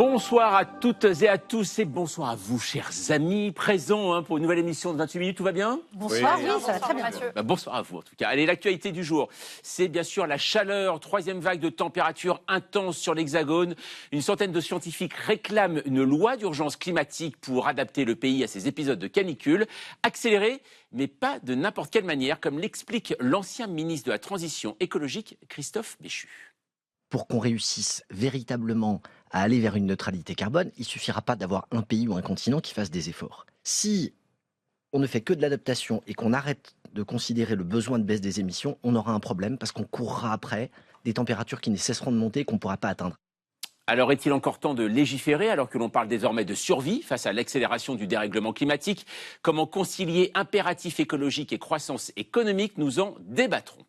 Bonsoir à toutes et à tous et bonsoir à vous, chers amis, présents pour une nouvelle émission de 28 minutes. Tout va bien? Bonsoir, oui, ça va très bien. Bonsoir à vous, en tout cas. Allez, l'actualité du jour, c'est bien sûr la chaleur, troisième vague de température intense sur l'Hexagone. Une centaine de scientifiques réclament une loi d'urgence climatique pour adapter le pays à ces épisodes de canicule. Accélérée, mais pas de n'importe quelle manière, comme l'explique l'ancien ministre de la Transition écologique, Christophe Béchu. Pour qu'on réussisse véritablement à aller vers une neutralité carbone, il ne suffira pas d'avoir un pays ou un continent qui fasse des efforts. Si on ne fait que de l'adaptation et qu'on arrête de considérer le besoin de baisse des émissions, on aura un problème parce qu'on courra après des températures qui ne cesseront de monter et qu'on ne pourra pas atteindre. Alors est-il encore temps de légiférer alors que l'on parle désormais de survie face à l'accélération du dérèglement climatique? Comment concilier impératif écologique et croissance économique? Nous en débattrons.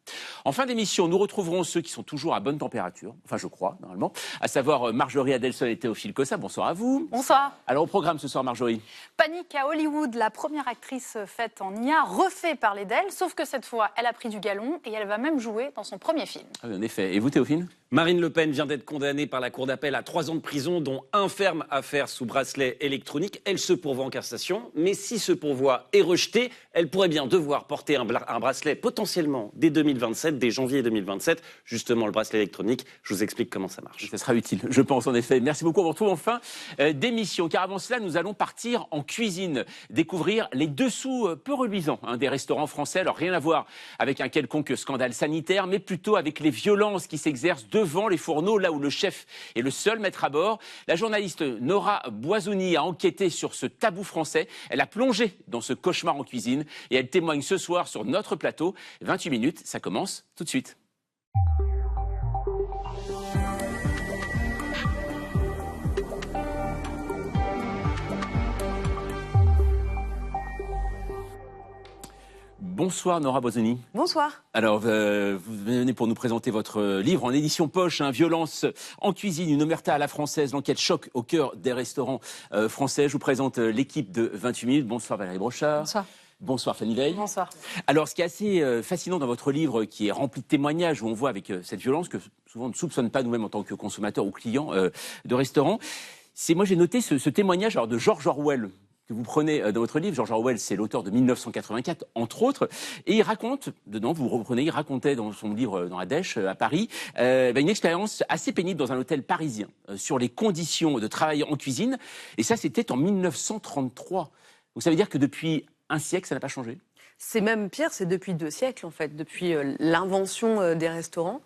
En fin d'émission, nous retrouverons ceux qui sont toujours à bonne température, enfin je crois, normalement, à savoir Marjorie Adelson et Théophile Cossa. Bonsoir à vous. Bonsoir. Alors au programme ce soir, Marjorie. Panique à Hollywood, la première actrice faite en IA refait parler d'elle, sauf que cette fois, elle a pris du galon et elle va même jouer dans son premier film. Ah oui, en effet. Et vous, Théophile? Marine Le Pen vient d'être condamnée par la Cour d'appel à 3 ans de prison, dont un ferme à faire sous bracelet électronique. Elle se pourvoit en cassation, mais si ce pourvoi est rejeté, elle pourrait bien devoir porter un bracelet potentiellement dès 2027, dès janvier 2027, justement le bracelet électronique. Je vous explique comment ça marche. Ça sera utile, je pense en effet. Merci beaucoup. On retrouve en fin d'émission, car avant cela, nous allons partir en cuisine, découvrir les dessous peu reluisants des restaurants français. Alors rien à voir avec un quelconque scandale sanitaire, mais plutôt avec les violences qui s'exercent devant les fourneaux, là où le chef est le seul maître à bord. La journaliste Nora Boisouni a enquêté sur ce tabou français. Elle a plongé dans ce cauchemar en cuisine et elle témoigne ce soir sur notre plateau. 28 minutes, ça commence tout de suite. Bonsoir Nora Boisouni. Bonsoir. Alors, vous venez pour nous présenter votre livre en édition poche, Violence en cuisine, une omerta à la française, l'enquête choc au cœur des restaurants français. Je vous présente l'équipe de 28 minutes. Bonsoir Valérie Brochard. Bonsoir. Bonsoir Fanny Veil. Bonsoir. Alors, ce qui est assez fascinant dans votre livre, qui est rempli de témoignages, où on voit avec cette violence que souvent on ne soupçonne pas nous-mêmes en tant que consommateurs ou clients de restaurants, c'est, moi j'ai noté ce témoignage de George Orwell, que vous prenez dans votre livre. George Orwell, c'est l'auteur de 1984, entre autres, et il raconte, dedans, il racontait dans son livre dans la Dèche, à Paris, une expérience assez pénible dans un hôtel parisien, sur les conditions de travail en cuisine, et ça c'était en 1933. Donc ça veut dire que depuis un siècle, ça n'a pas changé? C'est même pire, c'est depuis 2 siècles en fait, depuis l'invention des restaurants.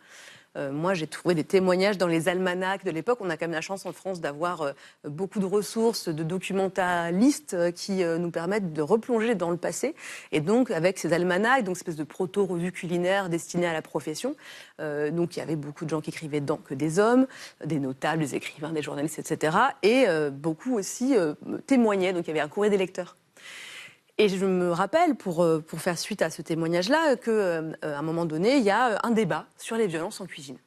Moi, j'ai trouvé des témoignages dans les almanachs de l'époque. On a quand même la chance en France d'avoir beaucoup de ressources, de documentalistes qui nous permettent de replonger dans le passé. Et donc, avec ces almanachs, donc espèce de proto-revue culinaire destinée à la profession, donc il y avait beaucoup de gens qui écrivaient dedans, que des hommes, des notables, des écrivains, des journalistes, etc. Et beaucoup aussi témoignaient. Donc, il y avait un courrier des lecteurs. Et je me rappelle, pour faire suite à ce témoignage-là, qu'à un moment donné, il y a un débat sur les violences en cuisine.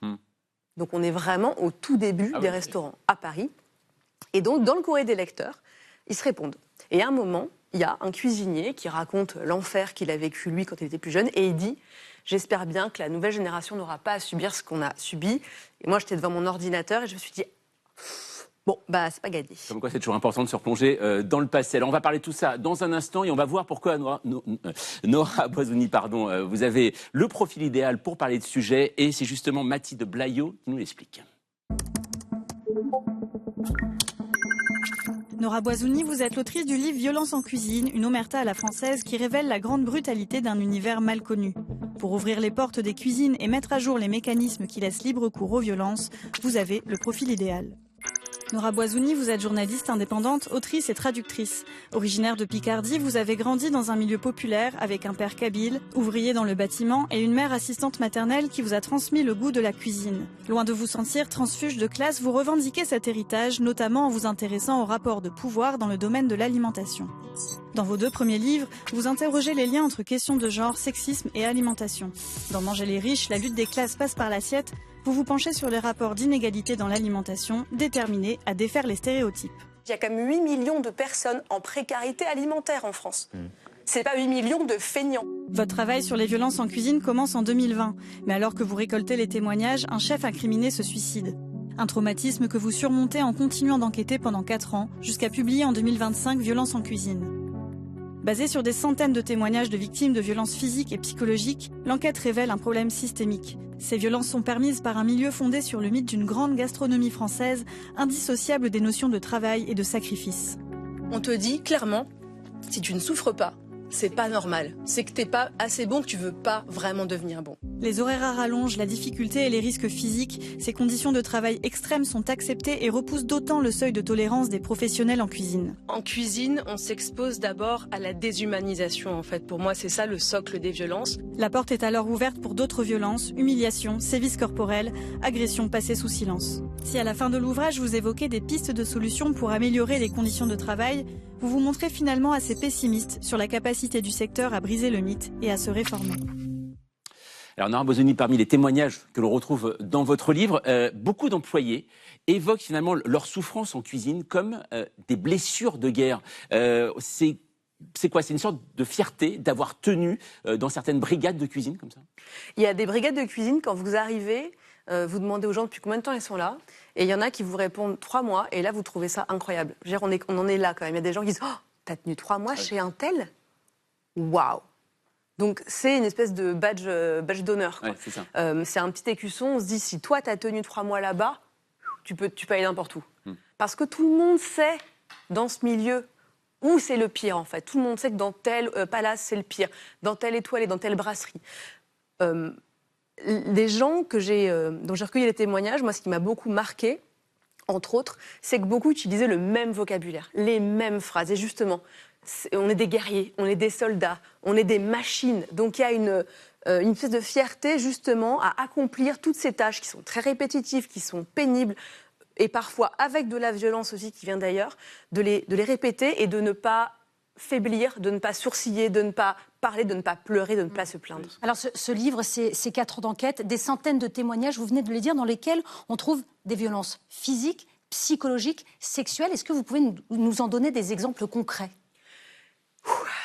Donc on est vraiment au tout début des restaurants à Paris. Et donc, dans le courrier des lecteurs, ils se répondent. Et à un moment, il y a un cuisinier qui raconte l'enfer qu'il a vécu, lui, quand il était plus jeune, et il dit « J'espère bien que la nouvelle génération n'aura pas à subir ce qu'on a subi. » Et moi, j'étais devant mon ordinateur et je me suis dit « Bon, c'est pas gagné. » Comme quoi, c'est toujours important de se replonger dans le passé. Alors, on va parler de tout ça dans un instant et on va voir pourquoi, Nora Boisouni, vous avez le profil idéal pour parler de ce sujet, et c'est justement Mathilde Blaillot qui nous l'explique. Nora Boisouni, vous êtes l'autrice du livre Violence en cuisine, une omerta à la française qui révèle la grande brutalité d'un univers mal connu. Pour ouvrir les portes des cuisines et mettre à jour les mécanismes qui laissent libre cours aux violences, vous avez le profil idéal. Nora Boisouni, vous êtes journaliste indépendante, autrice et traductrice. Originaire de Picardie, vous avez grandi dans un milieu populaire avec un père kabyle, ouvrier dans le bâtiment, et une mère assistante maternelle qui vous a transmis le goût de la cuisine. Loin de vous sentir transfuge de classe, vous revendiquez cet héritage, notamment en vous intéressant aux rapports de pouvoir dans le domaine de l'alimentation. Dans vos 2 premiers livres, vous interrogez les liens entre questions de genre, sexisme et alimentation. Dans Manger les riches, la lutte des classes passe par l'assiette, vous vous penchez sur les rapports d'inégalité dans l'alimentation, déterminés à défaire les stéréotypes. Il y a quand même 8 millions de personnes en précarité alimentaire en France. C'est pas 8 millions de feignants. Votre travail sur les violences en cuisine commence en 2020. Mais alors que vous récoltez les témoignages, un chef incriminé se suicide. Un traumatisme que vous surmontez en continuant d'enquêter pendant 4 ans, jusqu'à publier en 2025 Violence en cuisine. Basée sur des centaines de témoignages de victimes de violences physiques et psychologiques, l'enquête révèle un problème systémique. Ces violences sont permises par un milieu fondé sur le mythe d'une grande gastronomie française, indissociable des notions de travail et de sacrifice. On te dit clairement, si tu ne souffres pas, c'est pas normal. C'est que t'es pas assez bon, que tu veux pas vraiment devenir bon. Les horaires à rallonge, la difficulté et les risques physiques, ces conditions de travail extrêmes sont acceptées et repoussent d'autant le seuil de tolérance des professionnels en cuisine. En cuisine, on s'expose d'abord à la déshumanisation, en fait. Pour moi, c'est ça le socle des violences. La porte est alors ouverte pour d'autres violences, humiliations, sévices corporels, agressions passées sous silence. Si à la fin de l'ouvrage vous évoquez des pistes de solutions pour améliorer les conditions de travail, vous vous montrez finalement assez pessimiste sur la capacité du secteur à briser le mythe et à se réformer. Alors Nora Bosoni, parmi les témoignages que l'on retrouve dans votre livre, beaucoup d'employés évoquent finalement leur souffrance en cuisine comme des blessures de guerre. C'est quoi? C'est une sorte de fierté d'avoir tenu dans certaines brigades de cuisine comme ça? Il y a des brigades de cuisine, quand vous arrivez, vous demandez aux gens depuis combien de temps ils sont là, et il y en a qui vous répondent 3 mois, et là vous trouvez ça incroyable. Je veux dire, on en est là quand même. Il y a des gens qui disent « Oh, t'as tenu 3 mois chez un tel ? Waouh !» Donc c'est une espèce de badge d'honneur. Ouais, c'est ça. C'est un petit écusson, on se dit si toi t'as tenu 3 mois là-bas, tu peux aller n'importe où. Parce que tout le monde sait dans ce milieu où c'est le pire en fait. Tout le monde sait que dans tel palace c'est le pire, dans telle étoile et dans telle brasserie. Les gens dont j'ai recueilli les témoignages, moi ce qui m'a beaucoup marqué, entre autres, c'est que beaucoup utilisaient le même vocabulaire, les mêmes phrases. Et justement, on est des guerriers, on est des soldats, on est des machines. Donc il y a une espèce de fierté justement à accomplir toutes ces tâches qui sont très répétitives, qui sont pénibles, et parfois avec de la violence aussi qui vient d'ailleurs, de les répéter et de ne pas faiblir, de ne pas sourciller, de ne pas parler, de ne pas pleurer, de ne pas se plaindre. Alors ce livre, c'est 4 ans d'enquête, des centaines de témoignages, vous venez de le dire, dans lesquels on trouve des violences physiques, psychologiques, sexuelles. Est-ce que vous pouvez nous en donner des exemples concrets ?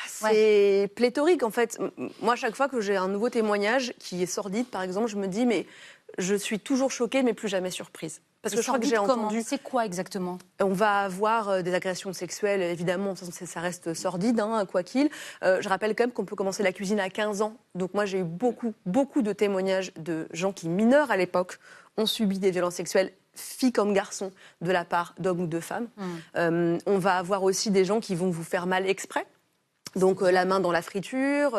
C'est pléthorique en fait. Moi, à chaque fois que j'ai un nouveau témoignage qui est sordide, par exemple, je me dis mais je suis toujours choquée mais plus jamais surprise. Parce que je crois que j'ai entendu. C'est quoi exactement ? On va avoir des agressions sexuelles, évidemment, ça reste sordide, hein, quoi qu'il. Je rappelle quand même qu'on peut commencer la cuisine à 15 ans. Donc moi, j'ai eu beaucoup de témoignages de gens qui, mineurs à l'époque, ont subi des violences sexuelles, filles comme garçons, de la part d'hommes ou de femmes. On va avoir aussi des gens qui vont vous faire mal exprès. Donc la main dans la friture,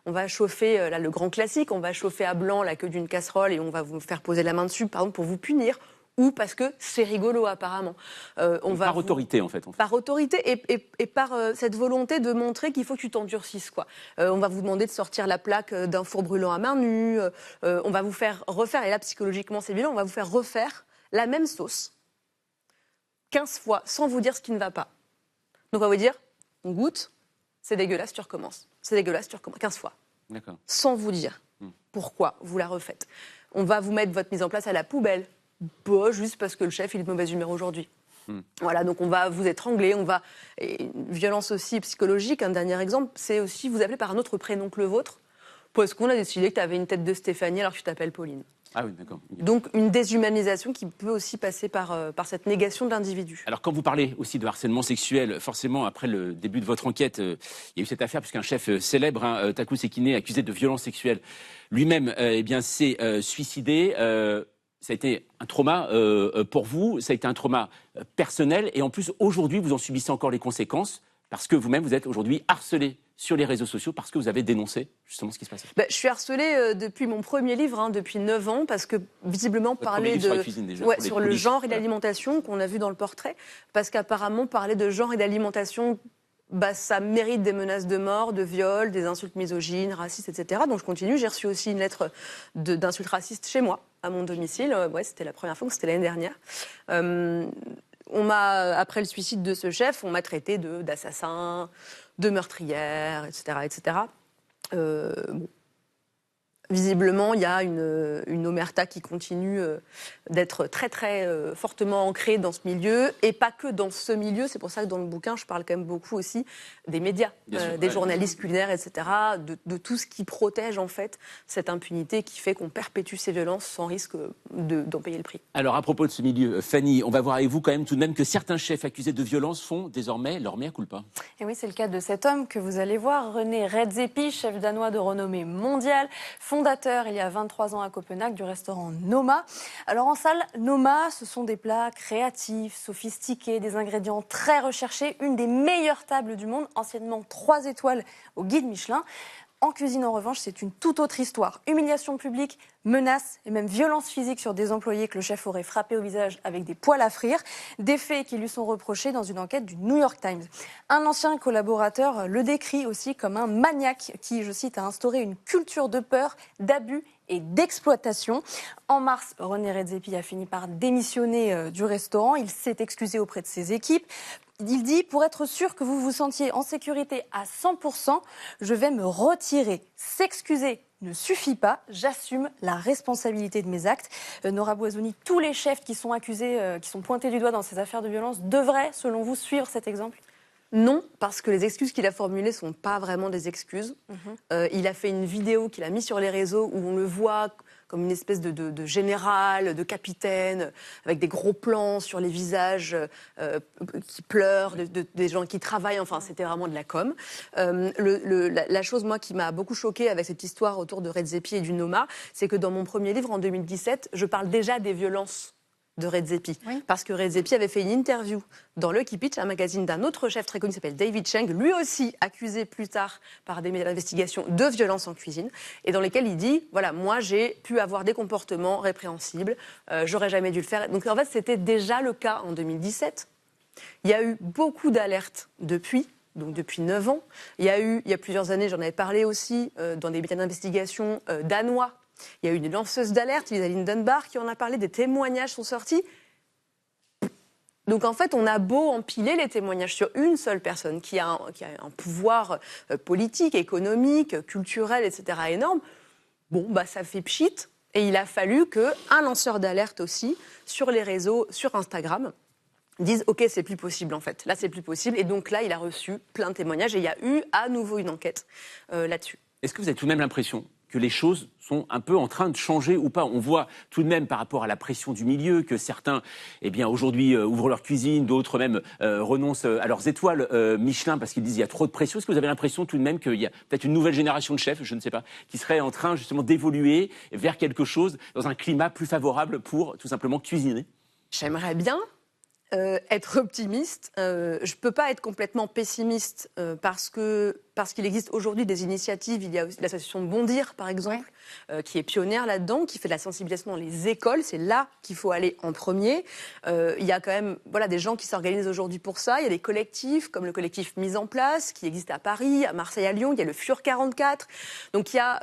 on va chauffer, là, le grand classique, on va chauffer à blanc la queue d'une casserole et on va vous faire poser la main dessus, par exemple, pour vous punir. Ou parce que c'est rigolo apparemment. Par autorité en fait. Par autorité et par cette volonté de montrer qu'il faut que tu t'endurcisses, quoi. On va vous demander de sortir la plaque d'un four brûlant à main nue. On va vous faire refaire, et là psychologiquement c'est violent, on va vous faire refaire la même sauce 15 fois sans vous dire ce qui ne va pas. Donc on va vous dire, on goûte, c'est dégueulasse, tu recommences. C'est dégueulasse, tu recommences 15 fois. D'accord. Sans vous dire pourquoi vous la refaites. On va vous mettre votre mise en place à la poubelle. Juste parce que le chef il est de mauvaise humeur aujourd'hui. Voilà, donc on va vous étrangler, et une violence aussi psychologique. Un dernier exemple, c'est aussi vous appeler par un autre prénom que le vôtre, parce qu'on a décidé que tu avais une tête de Stéphanie alors que tu t'appelles Pauline. Ah oui, d'accord. Donc une déshumanisation qui peut aussi passer par cette négation de l'individu. Alors quand vous parlez aussi de harcèlement sexuel, forcément après le début de votre enquête, il y a eu cette affaire puisqu'un chef célèbre, Taku Sekine, accusé de violence sexuelle, lui-même s'est suicidé. Ça a été un trauma pour vous, ça a été un trauma personnel et en plus aujourd'hui vous en subissez encore les conséquences parce que vous-même vous êtes aujourd'hui harcelé sur les réseaux sociaux parce que vous avez dénoncé justement ce qui se passait. Je suis harcelée depuis mon premier livre, depuis 9 ans, parce que visiblement parler sur la cuisine, déjà, sur le genre et l'alimentation qu'on a vu dans le portrait, parce qu'apparemment parler de genre et d'alimentation, ça mérite des menaces de mort, de viol, des insultes misogynes, racistes, etc. Donc je continue. J'ai reçu aussi une lettre d'insultes racistes chez moi, à mon domicile. C'était la première fois, c'était l'année dernière. Après le suicide de ce chef, on m'a traité d'assassin, de meurtrière, etc. etc. Visiblement, il y a une omerta qui continue d'être très très fortement ancrée dans ce milieu, et pas que dans ce milieu. C'est pour ça que dans le bouquin, je parle quand même beaucoup aussi des médias, des journalistes culinaires, etc., de tout ce qui protège en fait cette impunité qui fait qu'on perpétue ces violences sans risque d'en payer le prix. Alors à propos de ce milieu, Fanny, on va voir avec vous quand même tout de même que certains chefs accusés de violence font désormais leur mea culpa. Et oui, c'est le cas de cet homme que vous allez voir, René Redzepi, chef danois de renommée mondiale, fondateur il y a 23 ans à Copenhague du restaurant Noma. Alors en salle, Noma, ce sont des plats créatifs, sophistiqués, des ingrédients très recherchés, une des meilleures tables du monde, anciennement 3 étoiles au guide Michelin. En cuisine, en revanche, c'est une toute autre histoire. Humiliation publique, menaces et même violence physique sur des employés que le chef aurait frappé au visage avec des poêles à frire. Des faits qui lui sont reprochés dans une enquête du New York Times. Un ancien collaborateur le décrit aussi comme un maniaque qui, je cite, a instauré une culture de peur, d'abus et d'exploitation. En mars, René Redzepi a fini par démissionner du restaurant. Il s'est excusé auprès de ses équipes. Il dit, pour être sûr que vous vous sentiez en sécurité à 100%, je vais me retirer. S'excuser ne suffit pas, j'assume la responsabilité de mes actes. Nora Boisouni, tous les chefs qui sont accusés, qui sont pointés du doigt dans ces affaires de violence, devraient, selon vous, suivre cet exemple ? Non, parce que les excuses qu'il a formulées ne sont pas vraiment des excuses. Il a fait une vidéo qu'il a mise sur les réseaux où on le voit comme une espèce de général, de capitaine, avec des gros plans sur les visages qui pleurent, des gens qui travaillent. Enfin, c'était vraiment de la com. La chose, moi, qui m'a beaucoup choquée avec cette histoire autour de Redzepi et du Noma, c'est que dans mon premier livre, en 2017, je parle déjà des violences de Redzepi. Oui. Parce que Redzepi avait fait une interview dans Lucky Pitch, un magazine d'un autre chef très connu qui s'appelle David Cheng, lui aussi accusé plus tard par des médias d'investigation de violence en cuisine, et dans lesquels il dit, voilà, moi j'ai pu avoir des comportements répréhensibles, j'aurais jamais dû le faire. Donc en fait, c'était déjà le cas en 2017. Il y a eu beaucoup d'alertes depuis. Donc depuis 9 ans. Il y a plusieurs années, j'en avais parlé aussi, dans des médias d'investigation danois. Il y a eu une lanceuse d'alerte, Lisaline Dunbar, qui en a parlé, des témoignages sont sortis. Donc en fait, on a beau empiler les témoignages sur une seule personne qui a un pouvoir politique, économique, culturel, etc. énorme, bon, bah ça fait pchit. Et il a fallu qu'un lanceur d'alerte aussi, sur les réseaux, sur Instagram, disent « Ok, c'est plus possible en fait. Là, c'est plus possible. » Et donc là, il a reçu plein de témoignages et il y a eu à nouveau une enquête là-dessus. Est-ce que vous avez tout de même l'impression que les choses sont un peu en train de changer ou pas? On voit tout de même par rapport à la pression du milieu que certains, eh bien, aujourd'hui ouvrent leur cuisine, d'autres même renoncent à leurs étoiles Michelin parce qu'ils disent qu'il y a trop de pression. Est-ce que vous avez l'impression tout de même qu'il y a peut-être une nouvelle génération de chefs, je ne sais pas, qui serait en train justement d'évoluer vers quelque chose dans un climat plus favorable pour tout simplement cuisiner? J'aimerais bien être optimiste. Je ne peux pas être complètement pessimiste parce qu'il existe aujourd'hui des initiatives. Il y a aussi l'association Bondir, par exemple, qui est pionnière là-dedans, qui fait de la sensibilisation dans les écoles. C'est là qu'il faut aller en premier. Il y a quand même des gens qui s'organisent aujourd'hui pour ça. Il y a des collectifs, comme le collectif Mise en Place, qui existe à Paris, à Marseille, à Lyon. Il y a le FUR 44. Donc il y a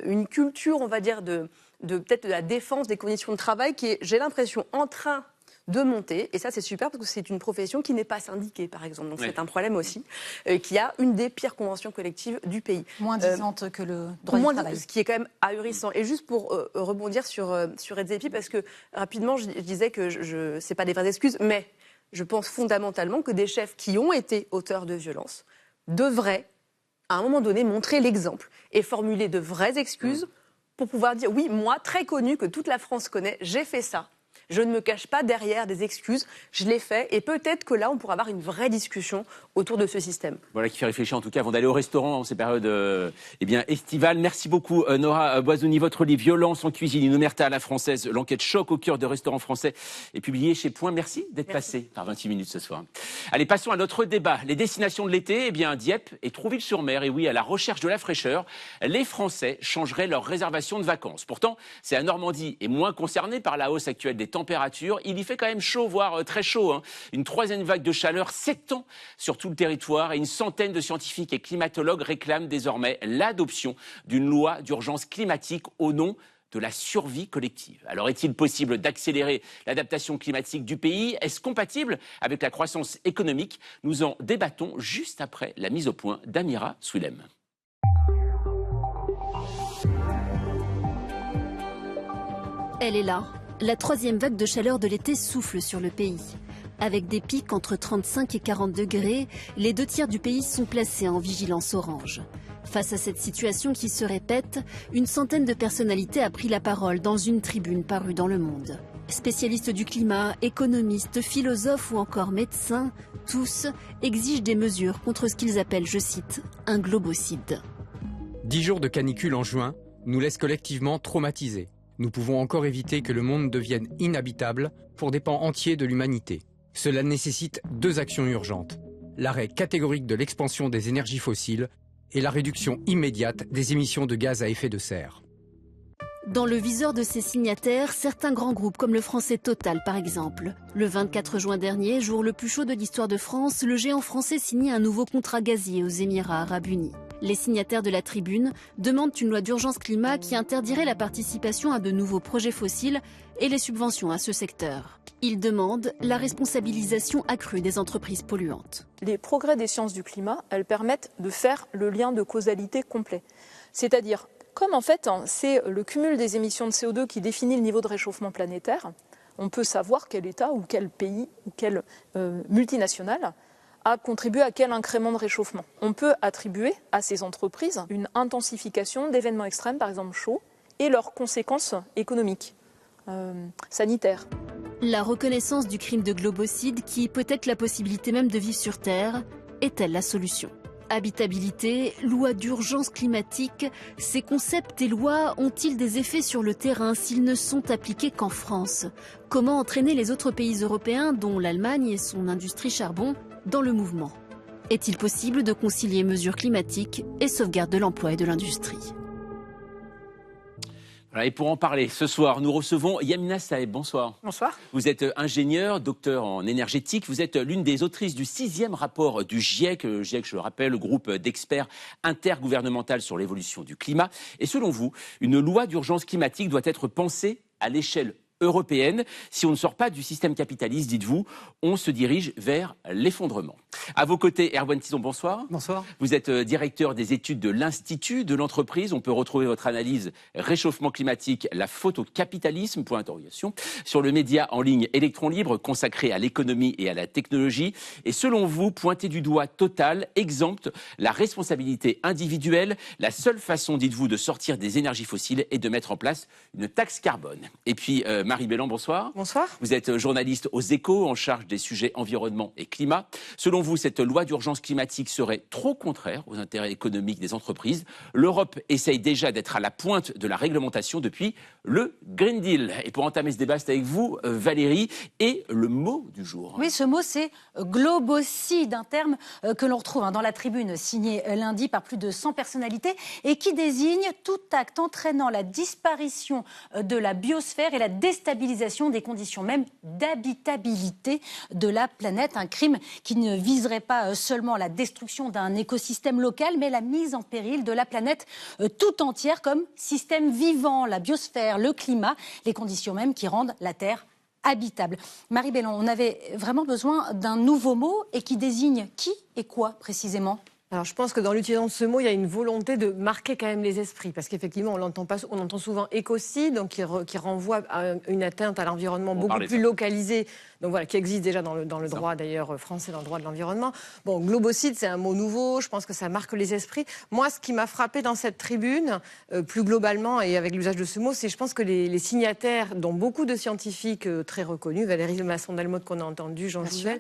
une culture, on va dire, peut-être de la défense des conditions de travail qui est, j'ai l'impression, en train de monter, et ça c'est super parce que c'est une profession qui n'est pas syndiquée par exemple, donc c'est un problème aussi, qui a une des pires conventions collectives du pays. Moins disante que le droit du travail. Ce qui est quand même ahurissant. Et juste pour rebondir sur Redzepi, parce que rapidement je disais que c'est pas des vraies excuses, mais je pense fondamentalement que des chefs qui ont été auteurs de violences devraient à un moment donné montrer l'exemple et formuler de vraies excuses pour pouvoir dire oui, moi très connu, que toute la France connaît, j'ai fait ça. Je ne me cache pas derrière des excuses, je l'ai fait, et peut-être que là, on pourra avoir une vraie discussion autour de ce système. Voilà qui fait réfléchir en tout cas avant d'aller au restaurant en ces périodes estivales. Merci beaucoup Nora Boisouni. Votre livre Violence en cuisine, une omerta à la française, l'enquête choc au cœur de restaurants français est publié chez Point. Merci d'être passé par 28 minutes ce soir. Allez, passons à notre débat. Les destinations de l'été, Dieppe et Trouville-sur-Mer. Et oui, à la recherche de la fraîcheur, les Français changeraient leur réservation de vacances. Pourtant, c'est la Normandie est moins concernée par la hausse actuelle des températures. Il y fait quand même chaud, voire très chaud. Une troisième vague de chaleur s'étend sur tout le territoire et une centaine de scientifiques et climatologues réclament désormais l'adoption d'une loi d'urgence climatique au nom de la survie collective. Alors, est-il possible d'accélérer l'adaptation climatique du pays? Est-ce compatible avec la croissance économique? Nous en débattons juste après la mise au point d'Amira Swilem. Elle est là. La troisième vague de chaleur de l'été souffle sur le pays. Avec des pics entre 35 et 40 degrés, les 2 tiers du pays sont placés en vigilance orange. Face à cette situation qui se répète, une centaine de personnalités a pris la parole dans une tribune parue dans Le Monde. Spécialistes du climat, économistes, philosophes ou encore médecins, tous exigent des mesures contre ce qu'ils appellent, je cite, un globocide. 10 jours de canicule en juin nous laissent collectivement traumatisés. Nous pouvons encore éviter que le monde devienne inhabitable pour des pans entiers de l'humanité. Cela nécessite 2 actions urgentes. L'arrêt catégorique de l'expansion des énergies fossiles et la réduction immédiate des émissions de gaz à effet de serre. Dans le viseur de ces signataires, certains grands groupes comme le français Total par exemple. Le 24 juin dernier, jour le plus chaud de l'histoire de France, le géant français signait un nouveau contrat gazier aux Émirats arabes unis. Les signataires de la tribune demandent une loi d'urgence climat qui interdirait la participation à de nouveaux projets fossiles et les subventions à ce secteur. Ils demandent la responsabilisation accrue des entreprises polluantes. Les progrès des sciences du climat, elles permettent de faire le lien de causalité complet. C'est-à-dire, comme en fait, c'est le cumul des émissions de CO2 qui définit le niveau de réchauffement planétaire, on peut savoir quel État ou quel pays ou quelle multinationale a contribué à quel incrément de réchauffement. On peut attribuer à ces entreprises une intensification d'événements extrêmes, par exemple chauds, et leurs conséquences économiques, sanitaires. La reconnaissance du crime de globocide, qui peut être la possibilité même de vivre sur Terre, est-elle la solution ? Habitabilité, loi d'urgence climatique, ces concepts et lois ont-ils des effets sur le terrain s'ils ne sont appliqués qu'en France ? Comment entraîner les autres pays européens, dont l'Allemagne et son industrie charbon, dans le mouvement ? Est-il possible de concilier mesures climatiques et sauvegarde de l'emploi et de l'industrie ? Voilà, et pour en parler, ce soir, nous recevons Yamina Saeb. Bonsoir. Bonsoir. Vous êtes ingénieur, docteur en énergétique. Vous êtes l'une des autrices du 6e rapport du GIEC. Le GIEC, je le rappelle, le groupe d'experts intergouvernemental sur l'évolution du climat. Et selon vous, une loi d'urgence climatique doit être pensée à l'échelle européenne. Si on ne sort pas du système capitaliste, dites-vous, on se dirige vers l'effondrement. À vos côtés, Erwan Tison, bonsoir. Bonsoir. Vous êtes directeur des études de l'Institut de l'entreprise. On peut retrouver votre analyse réchauffement climatique, la faute au capitalisme, point d'interrogation, sur le média en ligne Électron Libre consacré à l'économie et à la technologie. Et selon vous, pointer du doigt Total exempte la responsabilité individuelle. La seule façon, dites-vous, de sortir des énergies fossiles est de mettre en place une taxe carbone. Et puis, Marie Bellan, bonsoir. Bonsoir. Vous êtes journaliste aux Échos en charge des sujets environnement et climat. Selon vous, cette loi d'urgence climatique serait trop contraire aux intérêts économiques des entreprises. L'Europe essaye déjà d'être à la pointe de la réglementation depuis le Green Deal. Et pour entamer ce débat, c'est avec vous, Valérie, et le mot du jour. Oui, ce mot, c'est globocide, un terme que l'on retrouve dans la tribune signée lundi par plus de 100 personnalités et qui désigne tout acte entraînant la disparition de la biosphère et la déstabilisation des conditions même d'habitabilité de la planète. Un crime qui ne viserait pas seulement la destruction d'un écosystème local, mais la mise en péril de la planète tout entière comme système vivant, la biosphère, le climat, les conditions même qui rendent la Terre habitable. Marie Bellan, on avait vraiment besoin d'un nouveau mot et qui désigne qui et quoi précisément ? Alors, je pense que dans l'utilisation de ce mot, il y a une volonté de marquer quand même les esprits. Parce qu'effectivement, on entend souvent écocide, donc qui renvoie à une atteinte à l'environnement beaucoup plus localisée, donc voilà, qui existe déjà dans le droit d'ailleurs français, dans le droit de l'environnement. Bon, globocide, c'est un mot nouveau, je pense que ça marque les esprits. Moi, ce qui m'a frappé dans cette tribune, plus globalement et avec l'usage de ce mot, c'est je pense que les signataires, dont beaucoup de scientifiques très reconnus, Valérie Masson-Delmotte qu'on a entendu, Jean Jouzel,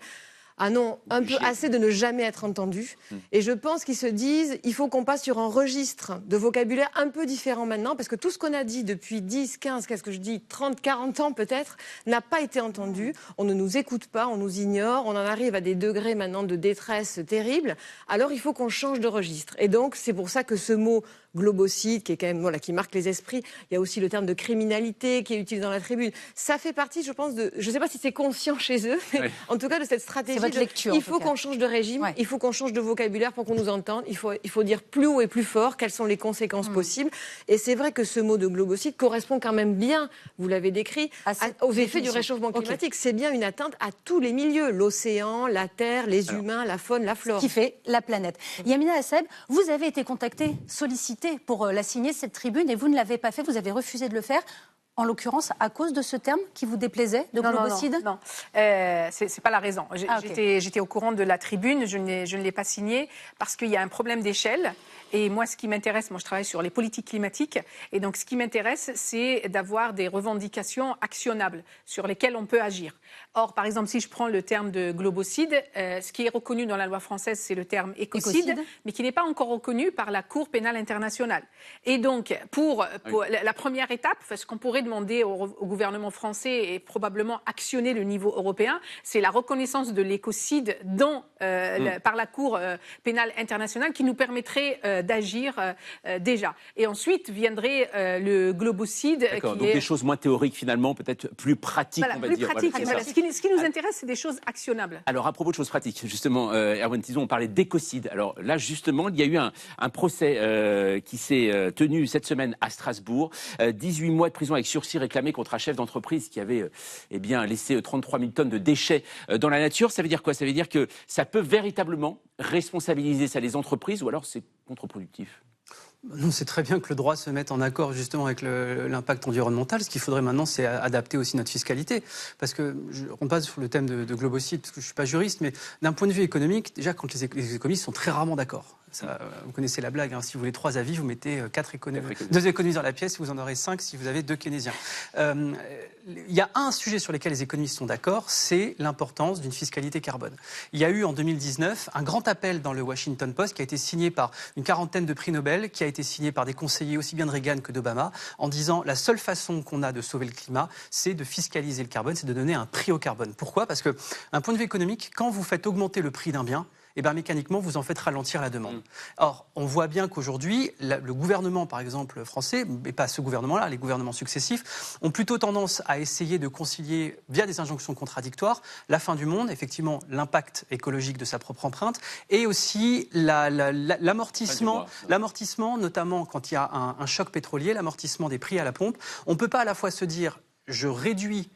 non, un peu assez de ne jamais être entendu. Et je pense qu'ils se disent, il faut qu'on passe sur un registre de vocabulaire un peu différent maintenant, parce que tout ce qu'on a dit depuis 10, 15, qu'est-ce que je dis, 30, 40 ans peut-être, n'a pas été entendu. On ne nous écoute pas, on nous ignore, on en arrive à des degrés maintenant de détresse terribles. Alors il faut qu'on change de registre. Et donc c'est pour ça que ce mot globocide, qui est quand même, voilà, qui marque les esprits, il y a aussi le terme de criminalité qui est utilisé dans la tribune. Ça fait partie, je pense, je ne sais pas si c'est conscient chez eux, mais en tout cas de cette stratégie. Lecture, il faut qu'on change de régime, il faut qu'on change de vocabulaire pour qu'on nous entende, il faut dire plus haut et plus fort quelles sont les conséquences possibles. Et c'est vrai que ce mot de globocide correspond quand même bien, vous l'avez décrit, aux effets du réchauffement climatique. C'est bien une atteinte à tous les milieux, l'océan, la terre, les humains, la faune, la flore. Ce qui fait la planète. Yamina Saeb, vous avez été contactée, sollicitée pour la signer, cette tribune, et vous ne l'avez pas fait, vous avez refusé de le faire. En l'occurrence, à cause de ce terme qui vous déplaisait, de globocide? Non, c'est pas la raison. Ok. J'étais au courant de la tribune, je ne l'ai pas signée parce qu'il y a un problème d'échelle. Et moi, ce qui m'intéresse, je travaille sur les politiques climatiques, et donc ce qui m'intéresse, c'est d'avoir des revendications actionnables sur lesquelles on peut agir. Or, par exemple, si je prends le terme de globocide, ce qui est reconnu dans la loi française, c'est le terme écocide, mais qui n'est pas encore reconnu par la Cour pénale internationale. Et donc, pour la première étape, ce qu'on pourrait demander au gouvernement français et probablement actionner le niveau européen, c'est la reconnaissance de l'écocide par la Cour pénale internationale qui nous permettrait d'agir déjà. Et ensuite viendrait le globocide. D'accord, donc des choses moins théoriques finalement, peut-être plus pratiques, voilà, on va plus dire. Pratique, voilà, ce qui nous intéresse, c'est des choses actionnables. Alors, à propos de choses pratiques, justement, Erwan Tison, on parlait d'écocide. Alors là, justement, il y a eu un procès qui s'est tenu cette semaine à Strasbourg. 18 mois de prison avec sursis réclamés contre un chef d'entreprise qui avait laissé 33 000 tonnes de déchets dans la nature. Ça veut dire quoi? Ça veut dire que ça peut véritablement responsabiliser ça les entreprises, ou alors c'est contre-productif? Nous, c'est très bien que le droit se mette en accord justement avec l'impact environnemental. Ce qu'il faudrait maintenant, c'est adapter aussi notre fiscalité. Parce que, on passe sur le thème de globocide, parce que je ne suis pas juriste, mais d'un point de vue économique, déjà, quand les économistes sont très rarement d'accord. Ça, vous connaissez la blague, hein, si vous voulez 3 avis, vous mettez 2 économistes dans la pièce, vous en aurez 5 si vous avez 2 keynésiens. Il y a un sujet sur lequel les économistes sont d'accord, c'est l'importance d'une fiscalité carbone. Il y a eu en 2019 un grand appel dans le Washington Post qui a été signé par une quarantaine de prix Nobel, qui a été signé par des conseillers aussi bien de Reagan que d'Obama, en disant la seule façon qu'on a de sauver le climat, c'est de fiscaliser le carbone, c'est de donner un prix au carbone. Pourquoi? Parce que, d'un point de vue économique, quand vous faites augmenter le prix d'un bien, mécaniquement, vous en faites ralentir la demande. Or, on voit bien qu'aujourd'hui, le gouvernement, par exemple, français, et pas ce gouvernement-là, les gouvernements successifs, ont plutôt tendance à essayer de concilier, via des injonctions contradictoires, la fin du monde, effectivement, l'impact écologique de sa propre empreinte, et aussi l'amortissement, notamment quand il y a un choc pétrolier, l'amortissement des prix à la pompe. On ne peut pas à la fois se dire, je réduis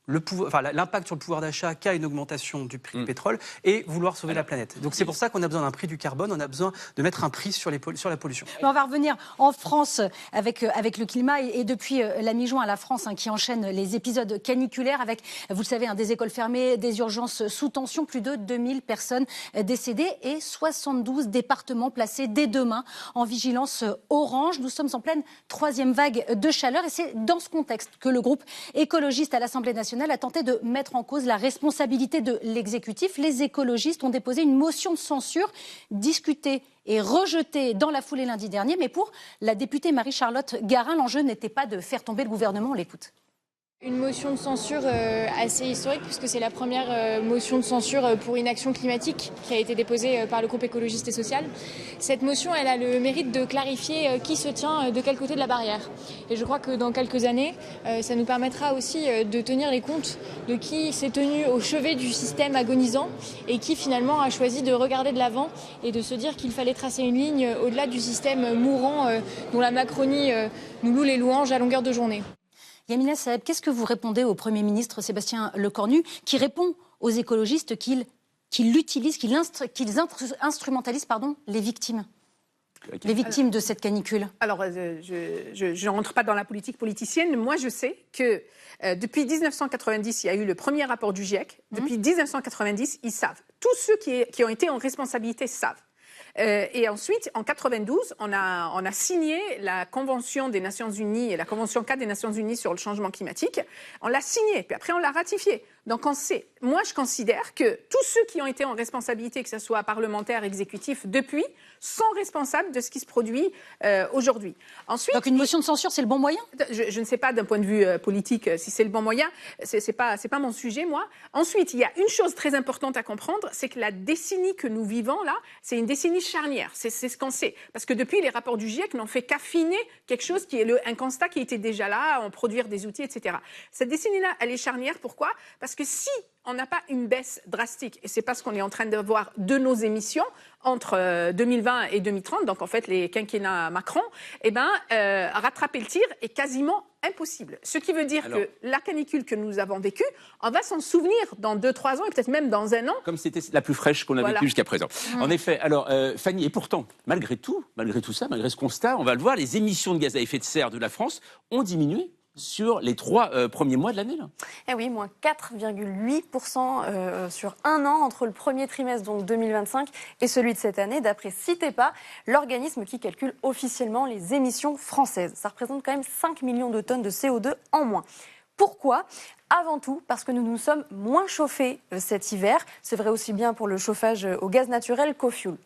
l'impact sur le pouvoir d'achat qu'a une augmentation du prix du pétrole et vouloir sauver la planète. Donc c'est pour ça qu'on a besoin d'un prix du carbone, on a besoin de mettre un prix sur la pollution. Mais on va revenir en France avec le climat et depuis la mi-juin, la France qui enchaîne les épisodes caniculaires avec, vous le savez, des écoles fermées, des urgences sous tension, plus de 2000 personnes décédées et 72 départements placés dès demain en vigilance orange. Nous sommes en pleine 3e vague de chaleur et c'est dans ce contexte que le groupe écologiste à l'Assemblée nationale a tenté de mettre en cause la responsabilité de l'exécutif. Les écologistes ont déposé une motion de censure discutée et rejetée dans la foulée lundi dernier. Mais pour la députée Marie-Charlotte Garin, l'enjeu n'était pas de faire tomber le gouvernement. On l'écoute. Une motion de censure assez historique puisque c'est la première motion de censure pour inaction climatique qui a été déposée par le groupe écologiste et social. Cette motion, elle a le mérite de clarifier qui se tient de quel côté de la barrière. Et je crois que dans quelques années, ça nous permettra aussi de tenir les comptes de qui s'est tenu au chevet du système agonisant et qui finalement a choisi de regarder de l'avant et de se dire qu'il fallait tracer une ligne au-delà du système mourant dont la Macronie nous loue les louanges à longueur de journée. Yamina Saeb, qu'est-ce que vous répondez au Premier ministre Sébastien Lecornu qui répond aux écologistes qu'ils instrumentalisent les victimes? Les victimes de cette canicule. Alors, je ne rentre pas dans la politique politicienne. Moi, je sais que depuis 1990, il y a eu le premier rapport du GIEC. Depuis 1990, ils savent. Tous ceux qui ont été en responsabilité savent. Et ensuite, en 92, on a signé la Convention des Nations Unies et la Convention 4 des Nations Unies sur le changement climatique. On l'a signé, puis après on l'a ratifié. Donc on sait. Moi, je considère que tous ceux qui ont été en responsabilité, que ce soit parlementaire, exécutif, depuis, sont responsables de ce qui se produit aujourd'hui. Ensuite, donc une motion de censure, c'est le bon moyen? Je ne sais pas d'un point de vue politique si c'est le bon moyen. C'est pas mon sujet, moi. Ensuite, il y a une chose très importante à comprendre, c'est que la décennie que nous vivons là, c'est une décennie charnière. C'est ce qu'on sait. Parce que depuis, les rapports du GIEC n'ont fait qu'affiner quelque chose qui est un constat qui était déjà là, en produire des outils, etc. Cette décennie-là, elle est charnière. Pourquoi? Parce que si on n'a pas une baisse drastique, et c'est pas ce qu'on est en train de voir de nos émissions entre 2020 et 2030, donc en fait les quinquennats Macron, rattraper le tir est quasiment impossible. Ce qui veut dire que la canicule que nous avons vécue, on va s'en souvenir dans 2-3 ans et peut-être même dans 1 an. Comme c'était la plus fraîche qu'on a vécue jusqu'à présent. En effet, alors Fanny, et pourtant, malgré tout ça, malgré ce constat, on va le voir, les émissions de gaz à effet de serre de la France ont diminué sur les 3 premiers mois de l'année. Là. Eh oui, moins 4,8% sur un an entre le premier trimestre donc 2025 et celui de cette année, d'après Citepa, l'organisme qui calcule officiellement les émissions françaises. Ça représente quand même 5 millions de tonnes de CO2 en moins. Pourquoi ? Avant tout, parce que nous nous sommes moins chauffés cet hiver. C'est vrai aussi bien pour le chauffage au gaz naturel qu'au fioul.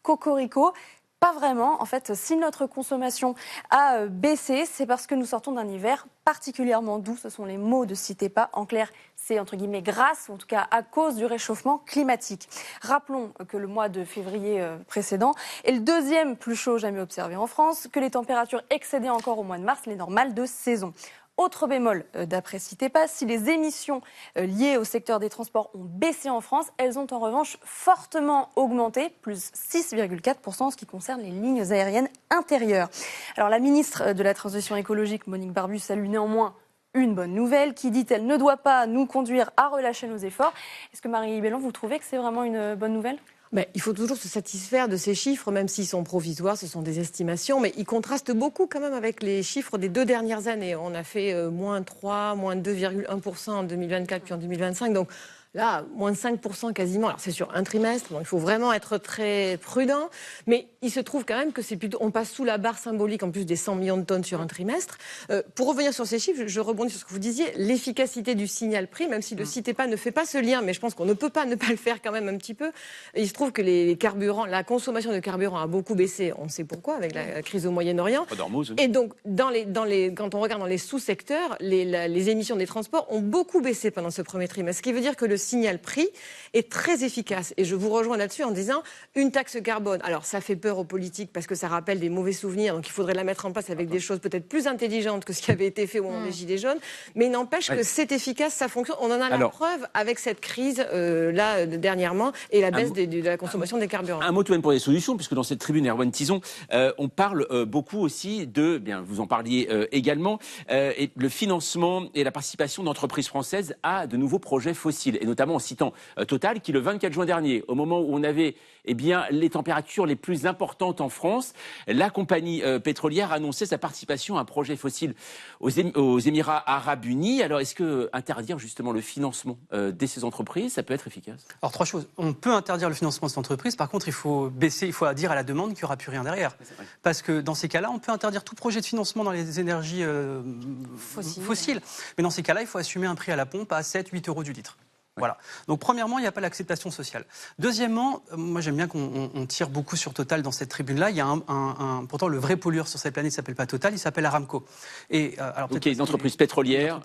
Cocorico, pas vraiment. En fait, si notre consommation a baissé, c'est parce que nous sortons d'un hiver particulièrement doux. Ce sont les mots de Citepa. En clair, c'est entre guillemets grâce, ou en tout cas à cause du réchauffement climatique. Rappelons que le mois de février précédent est le deuxième plus chaud jamais observé en France, que les températures excédaient encore au mois de mars les normales de saison. Autre bémol, d'après Citepa, si les émissions liées au secteur des transports ont baissé en France, elles ont en revanche fortement augmenté, plus 6,4% en ce qui concerne les lignes aériennes intérieures. Alors la ministre de la Transition écologique, Monique Barbu, salue néanmoins une bonne nouvelle qui, dit-elle, ne doit pas nous conduire à relâcher nos efforts. Est-ce que Marie Bellon, vous trouvez que c'est vraiment une bonne nouvelle ? Mais il faut toujours se satisfaire de ces chiffres, même s'ils sont provisoires, ce sont des estimations, mais ils contrastent beaucoup quand même avec les chiffres des 2 dernières années. On a fait moins 3, moins 2,1% en 2024 puis en 2025, donc là, moins de 5% quasiment. Alors c'est sur un trimestre, donc il faut vraiment être très prudent, mais il se trouve quand même que c'est plutôt, on passe sous la barre symbolique en plus des 100 millions de tonnes sur un trimestre. Pour revenir sur ces chiffres, je rebondis sur ce que vous disiez, l'efficacité du signal prix, même si le Citepa ne fait pas ce lien, mais je pense qu'on ne peut pas ne pas le faire quand même un petit peu. Il se trouve que les carburants, la consommation de carburant a beaucoup baissé, on sait pourquoi, avec la crise au Moyen-Orient. Et donc, quand on regarde dans les sous-secteurs, les émissions des transports ont beaucoup baissé pendant ce premier trimestre, ce qui veut dire que le signal prix est très efficace. Et je vous rejoins là-dessus en disant une taxe carbone. Alors ça fait peur aux politiques parce que ça rappelle des mauvais souvenirs, donc il faudrait la mettre en place avec des choses peut-être plus intelligentes que ce qui avait été fait au moment des Gilets jaunes. Mais il n'empêche que c'est efficace, ça fonctionne. On en a la preuve avec cette crise là dernièrement et la baisse de la consommation des carburants. Un mot tout de même pour les solutions, puisque dans cette tribune, Erwan Tison, on parle beaucoup aussi de, bien vous en parliez également, et le financement et la participation d'entreprises françaises à de nouveaux projets fossiles, et notamment en citant Total, qui le 24 juin dernier, au moment où on avait les températures les plus importantes en France, la compagnie pétrolière annonçait sa participation à un projet fossile aux Émirats Arabes Unis. Alors est-ce que interdire justement le financement de ces entreprises, ça peut être efficace ? Alors 3 choses. On peut interdire le financement de cette entreprise. Par contre, il faut dire à la demande qu'il n'y aura plus rien derrière. Parce que dans ces cas-là, on peut interdire tout projet de financement dans les énergies fossiles. Mais dans ces cas-là, il faut assumer un prix à la pompe à 7-8 euros du litre. Voilà. Donc premièrement, il n'y a pas l'acceptation sociale. Deuxièmement, moi j'aime bien qu'on tire beaucoup sur Total dans cette tribune-là. Il y a pourtant le vrai pollueur sur cette planète ne s'appelle pas Total, il s'appelle Aramco. Et alors donc, qui est une entreprise pétrolière.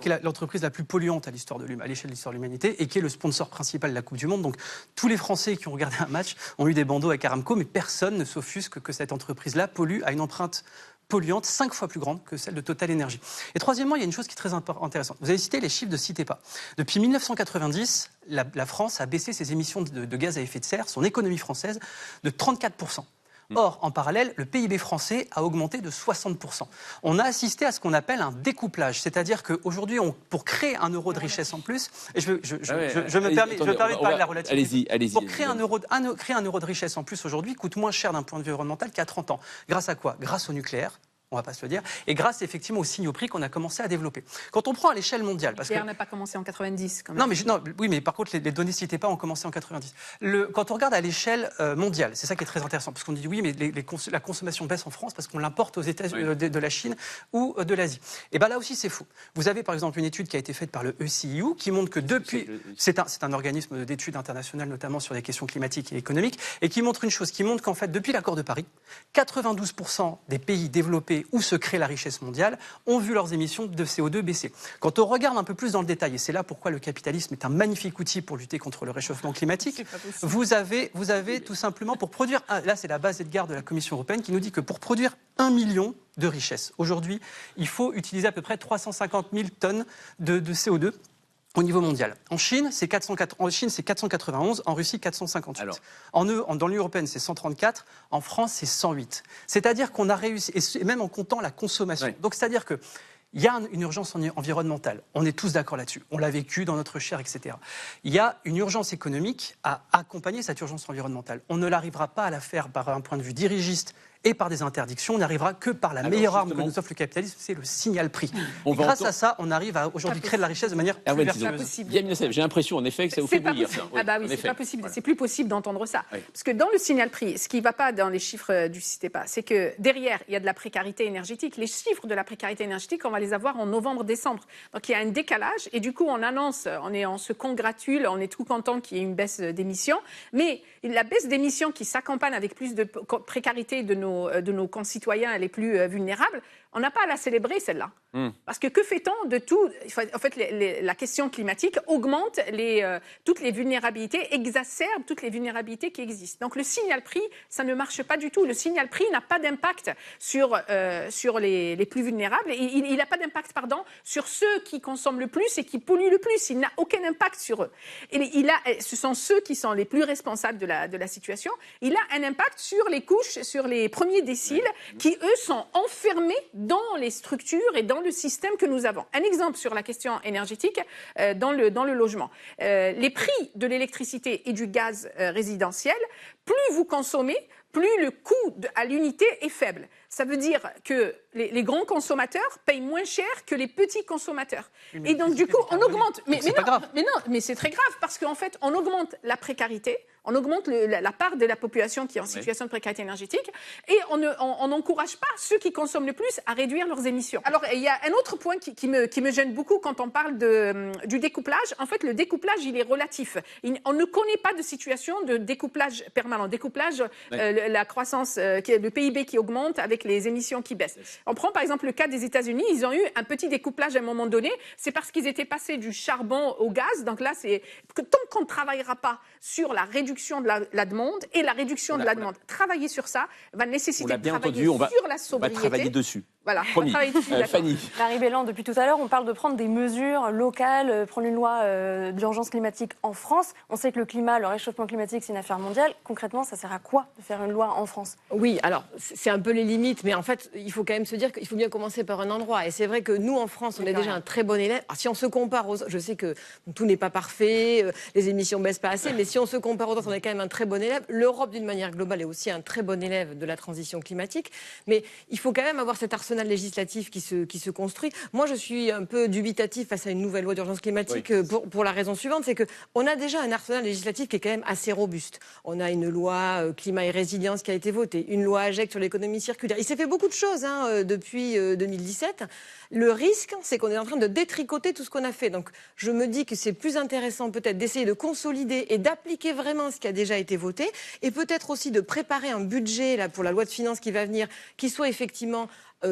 Qui est l'entreprise la plus polluante à l'échelle de l'histoire de l'humanité et qui est le sponsor principal de la Coupe du Monde. Donc tous les Français qui ont regardé un match ont eu des bandeaux avec Aramco, mais personne ne s'offusque que cette entreprise-là pollue à une empreinte polluante 5 fois plus grande que celle de Total Energy. Et troisièmement, il y a une chose qui est très intéressante. Vous avez cité les chiffres de Citepa. Depuis 1990, la France a baissé ses émissions de gaz à effet de serre, son économie française, de 34%. Or, en parallèle, le PIB français a augmenté de 60%. On a assisté à ce qu'on appelle un découplage, c'est-à-dire qu'aujourd'hui, pour créer 1 euro de richesse en plus, et je me permets de parler de la relativité. Allez-y. Pour créer un euro de richesse en plus aujourd'hui coûte moins cher d'un point de vue environnemental qu'à 30 ans. Grâce à quoi ? Grâce au nucléaire. On ne va pas se le dire, et grâce effectivement aux signaux prix qu'on a commencé à développer. Quand on prend à l'échelle mondiale... Parce n'a pas commencé en 90 quand même. Oui, mais par contre, les données Citepa ont commencé en 90. Quand on regarde à l'échelle mondiale, c'est ça qui est très intéressant, parce qu'on dit oui, mais la consommation baisse en France parce qu'on l'importe aux États-Unis, de la Chine ou de l'Asie. Et bien là aussi, c'est faux. Vous avez par exemple une étude qui a été faite par le ECIU qui montre que depuis... C'est un organisme d'études internationales, notamment sur les questions climatiques et économiques, et qui montre une chose, qui montre qu'en fait, depuis l'accord de Paris, 92% des pays développés où se crée la richesse mondiale ont vu leurs émissions de CO2 baisser. Quand on regarde un peu plus dans le détail, et c'est là pourquoi le capitalisme est un magnifique outil pour lutter contre le réchauffement climatique, vous avez tout simplement pour produire... Là, c'est la base Edgar de la Commission européenne qui nous dit que pour produire 1 million de richesses, aujourd'hui, il faut utiliser à peu près 350 000 tonnes de CO2 au niveau mondial. En Chine, c'est 491, en Russie, 458. Alors, dans l'Union européenne, c'est 134, en France, c'est 108. C'est-à-dire qu'on a réussi, et même en comptant la consommation. Oui. Donc, c'est-à-dire qu'il y a une urgence environnementale. On est tous d'accord là-dessus. On l'a vécu dans notre chair, etc. Il y a une urgence économique à accompagner cette urgence environnementale. On ne l'arrivera pas à la faire par un point de vue dirigiste et par des interdictions, on n'arrivera que par la meilleure arme que nous offre le capitalisme, c'est le signal prix. Grâce à ça, on arrive à aujourd'hui créer de la richesse de manière plus vertueuse. J'ai l'impression en effet que ça vous fait bouillir. Ah bah oui, c'est pas possible. C'est plus possible d'entendre ça. Oui. Parce que dans le signal prix, ce qui ne va pas dans les chiffres du CITEPA, c'est que derrière, il y a de la précarité énergétique. Les chiffres de la précarité énergétique, on va les avoir en novembre-décembre. Donc il y a un décalage et du coup, on annonce, on se congratule, on est tout content qu'il y ait une baisse d'émissions. Mais la baisse d'émissions qui s'accompagne avec plus de précarité de nos concitoyens les plus vulnérables, on n'a pas à la célébrer, celle-là. Parce que fait-on de tout? En fait, la question climatique augmente toutes les vulnérabilités, exacerbe toutes les vulnérabilités qui existent. Donc le signal prix, ça ne marche pas du tout. Le signal prix n'a pas d'impact sur les plus vulnérables. Et il n'a pas d'impact, sur ceux qui consomment le plus et qui polluent le plus. Il n'a aucun impact sur eux. Et ce sont ceux qui sont les plus responsables de la situation. Il a un impact sur les couches, sur les premiers déciles, qui, eux, sont enfermés dans les structures et dans le système que nous avons. Un exemple sur la question énergétique dans le logement. Les prix de l'électricité et du gaz résidentiel, plus vous consommez, plus le coût à l'unité est faible. Ça veut dire que les grands consommateurs payent moins cher que les petits consommateurs. Et donc, du coup, on augmente. Mais c'est très grave parce qu'en fait, on augmente la précarité, on augmente la part de la population qui est en situation de précarité énergétique et on n'encourage pas ceux qui consomment le plus à réduire leurs émissions. Alors, il y a un autre point qui me gêne beaucoup quand on parle du découplage. En fait, le découplage, il est relatif. On ne connaît pas de situation de découplage permanent. Découplage, la croissance, le PIB qui augmente avec les émissions qui baissent. On prend par exemple le cas des États-Unis. Ils ont eu un petit découplage à un moment donné. C'est parce qu'ils étaient passés du charbon au gaz. Donc là, c'est que tant qu'on ne travaillera pas sur la réduction de la demande et la réduction de la demande, travailler sur ça va nécesiter de travailler sur la sobriété. On va travailler dessus. Voilà, Fanny. Marie Bellan, depuis tout à l'heure, on parle de prendre des mesures locales, prendre une loi d'urgence climatique en France. On sait que le climat, le réchauffement climatique, c'est une affaire mondiale. Concrètement, ça sert à quoi de faire une loi en France? Oui, alors c'est un peu les limites, mais en fait, il faut quand même se dire qu'il faut bien commencer par un endroit. Et c'est vrai que nous, en France, on est déjà un très bon élève. Alors, si on se compare aux... Je sais que tout n'est pas parfait, les émissions ne baissent pas assez, mais si on se compare aux autres, on est quand même un très bon élève. L'Europe, d'une manière globale, est aussi un très bon élève de la transition climatique. Mais il faut quand même avoir cet arsenal législatif qui se construit. Moi, je suis un peu dubitatif face à une nouvelle loi d'urgence climatique pour la raison suivante, c'est qu'on a déjà un arsenal législatif qui est quand même assez robuste. On a une loi climat et résilience qui a été votée, une loi AGEC sur l'économie circulaire. Il s'est fait beaucoup de choses depuis 2017. Le risque, c'est qu'on est en train de détricoter tout ce qu'on a fait. Donc, je me dis que c'est plus intéressant peut-être d'essayer de consolider et d'appliquer vraiment ce qui a déjà été voté et peut-être aussi de préparer un budget là, pour la loi de finances qui va venir, qui soit effectivement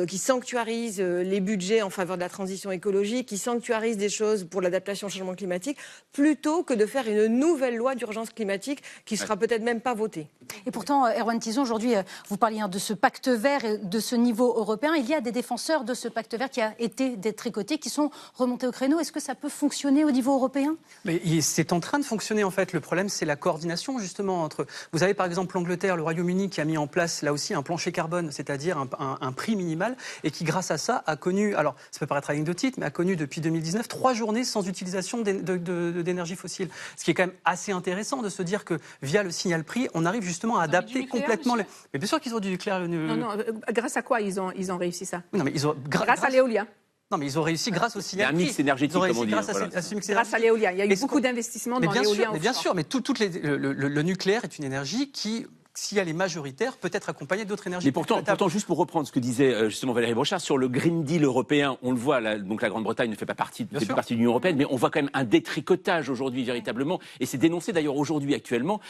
qui sanctuarise les budgets en faveur de la transition écologique, qui sanctuarise des choses pour l'adaptation au changement climatique, plutôt que de faire une nouvelle loi d'urgence climatique qui sera peut-être même pas votée. Et pourtant, Erwan Tison, aujourd'hui, vous parliez de ce pacte vert et de ce niveau européen. Il y a des défenseurs de ce pacte vert qui a été détricoté, qui sont remontés au créneau. Est-ce que ça peut fonctionner au niveau européen? Mais c'est en train de fonctionner, en fait. Le problème, c'est la coordination, justement, entre... Vous avez, par exemple, l'Angleterre, le Royaume-Uni, qui a mis en place, là aussi, un plancher carbone, c'est-à-dire un prix minimal, et qui, grâce à ça, a connu, alors ça peut paraître anecdotique, mais a connu depuis 2019 3 journées sans utilisation d'énergie fossile. Ce qui est quand même assez intéressant de se dire que via le signal prix, on arrive justement à adapter complètement les... Mais bien sûr qu'ils ont du nucléaire. Non, grâce à quoi ils ont réussi ça? Non, mais ils ont... grâce à l'éolien. Non, mais ils ont réussi grâce au signal prix. Il y a un mix énergétique, comme on dit. Grâce à l'éolien. Il y a eu beaucoup d'investissements dans l'éolien. Mais bien sûr, mais le nucléaire est une énergie qui... si elle est majoritaire, peut être accompagnée d'autres énergies. Mais pourtant, juste pour reprendre ce que disait justement Valérie Brochard, sur le Green Deal européen, on le voit, donc la Grande-Bretagne ne fait pas partie de l'Union européenne, mais on voit quand même un détricotage aujourd'hui véritablement, et c'est dénoncé d'ailleurs aujourd'hui actuellement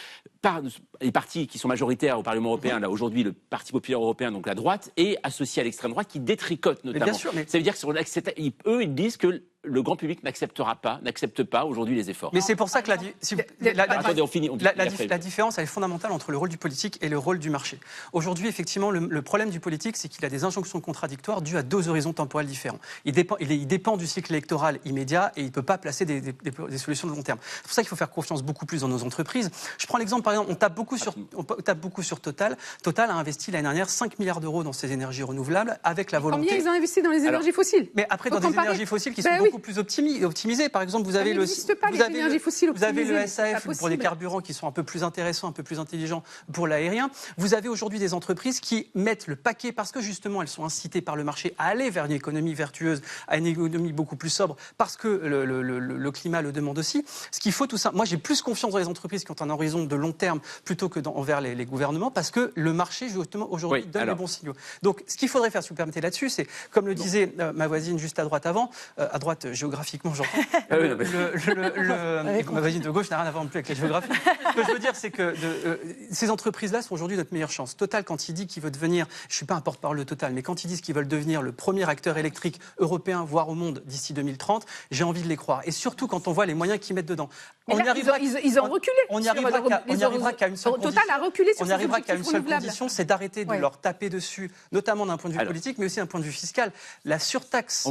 par les partis qui sont majoritaires au Parlement européen, là aujourd'hui le Parti populaire européen, donc la droite, et associé à l'extrême droite qui détricote notamment. Mais bien sûr, ça veut dire que eux, ils disent que le grand public n'accepte pas aujourd'hui les efforts. Mais c'est pour ça que la différence elle est fondamentale entre le rôle du politique et le rôle du marché. Aujourd'hui, effectivement, le problème du politique, c'est qu'il a des injonctions contradictoires dues à 2 horizons temporels différents. Il dépend du cycle électoral immédiat et il ne peut pas placer des solutions de long terme. C'est pour ça qu'il faut faire confiance beaucoup plus dans nos entreprises. Je prends l'exemple, par exemple, on tape beaucoup sur Total. Total a investi l'année dernière 5 milliards d'euros dans ses énergies renouvelables avec la volonté... Combien ils ont investi dans les énergies fossiles? Mais après, dans des énergies fossiles qui sont beaucoup beaucoup plus optimisé. Par exemple, vous avez le SAF pour les carburants qui sont un peu plus intéressants, un peu plus intelligents pour l'aérien. Vous avez aujourd'hui des entreprises qui mettent le paquet parce que justement elles sont incitées par le marché à aller vers une économie vertueuse, à une économie beaucoup plus sobre, parce que le climat le demande aussi. Ce qu'il faut tout ça. Moi, j'ai plus confiance dans les entreprises qui ont un horizon de long terme plutôt que envers les gouvernements, parce que le marché justement aujourd'hui donne les bons signaux. Donc, ce qu'il faudrait faire, si vous permettez là-dessus, c'est comme le disait ma voisine juste à droite avant, à droite géographiquement, j'entends. Ma voisine de gauche n'a rien à voir non plus avec la géographie. Ce que je veux dire, c'est que ces entreprises-là sont aujourd'hui notre meilleure chance. Total, quand il dit qu'il veut devenir, je ne suis pas un porte-parole de Total, mais quand ils disent qu'ils veulent devenir le premier acteur électrique européen, voire au monde, d'ici 2030, j'ai envie de les croire. Et surtout quand on voit les moyens qu'ils mettent dedans. Ils ont reculé. On n'y arrivera qu'à une seule condition. Total a reculé sur on n'y arrivera qu'à une seule condition, c'est d'arrêter de leur taper dessus, notamment d'un point de vue politique, mais aussi d'un point de vue fiscal. La surtaxe